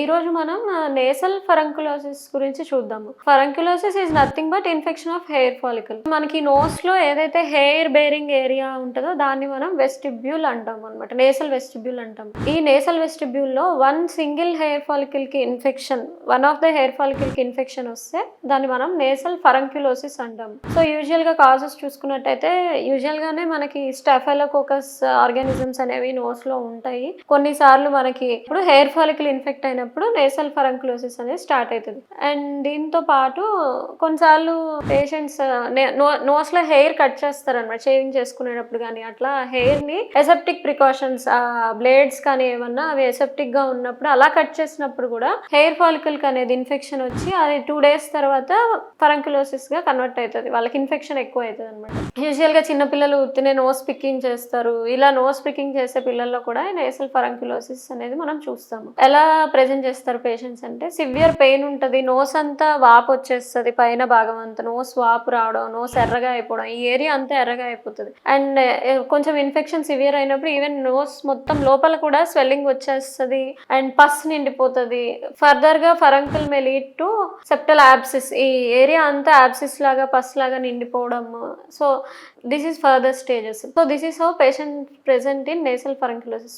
ఈ రోజు మనం నేసల్ ఫరంకులోసిస్ గురించి చూద్దాము. Furunculosis is nothing but infection of hair follicle. మనకి నోస్ లో ఏదైతే హెయిర్ బేరింగ్ ఏరియా ఉంటుందో దాన్ని మనం వెస్టిబ్యూల్ అంటాం అనమాట. నేసల్ వెస్టిబ్యూల్ అంటాం. ఈ నేసల్ వెస్టిబ్యూల్ లో వన్ సింగిల్ హెయిర్ ఫాలికల్ కి infection, one of the hair follicle కి ఇన్ఫెక్షన్ వస్తే దాన్ని మనం నేసల్ ఫరంకులోసిస్ అంటాం. సో యూజువల్ గా కాజెస్ చూసుకున్నట్టయితే యూజువల్ గానే మనకి స్టాఫైలోకోకస్ ఆర్గానిజమ్స్ అనేవి నోస్ లో ఉంటాయి. కొన్నిసార్లు మనకి ఇప్పుడు హెయిర్ ఫాలికల్ ఇన్ఫెక్ట్ అయినప్పుడు నేసల్ ఫరంకులోసిస్ అనేది స్టార్ట్ అవుతుంది. అండ్ దీంతో పాటు కొన్నిసార్లు పేషెంట్స్ నోస్ లో హెయిర్ కట్ చేస్తారనమాట, షేవింగ్ చేసుకునేటప్పుడు కానీ అట్లా హెయిర్ ని ఎసెప్టిక్ ప్రికాషన్స్, బ్లేడ్స్ కానీ ఏమన్నా అవి ఎసెప్టిక్ గా ఉన్నప్పుడు అలా కట్ చేసినప్పుడు కూడా హెయిర్ ఫాలికల్ కి అనేది ఇన్ఫెక్షన్ వచ్చి అది 2 days తర్వాత ఫరంకులోసిస్ గా కన్వర్ట్ అవుతుంది. వాళ్ళకి ఇన్ఫెక్షన్ ఎక్కువ అవుతుంది అనమాట. యూజువల్ గా చిన్నపిల్లలు ఉత్తినే నోస్ పికింగ్ చేస్తారు. ఇలా నోస్ పికింగ్ చేసే పిల్లల్లో కూడా నేసల్ ఫరంకులోసిస్ అనేది మనం చూస్తాము. ఎలా ప్రెజెంట్ చేస్తారు పేషెంట్స్ అంటే, సివియర్ పెయిన్ ఉంటుంది, నోస్ అంతా వాపు వచ్చేస్తుంది, పైన భాగం అంతా నోస్ వాపు రావడం, నోస్ ఎర్రగా అయిపోవడం, ఈ ఏరియా అంతా ఎర్రగా అయిపోతుంది. అండ్ కొంచెం ఇన్ఫెక్షన్ సివియర్ అయినప్పుడు ఈవెన్ నోస్ మొత్తం లోపల కూడా స్వెల్లింగ్ వచ్చేస్తుంది అండ్ పస్ నిండిపోతుంది. ఫర్దర్ గా furuncle may lead to septal abscess, ఈ ఏరియా అంతా యాబ్సిస్ లాగా పస్ లాగా నిండిపోవడం. So this is further stages. So this is how patient present in nasal ఫరంకులోసిస్.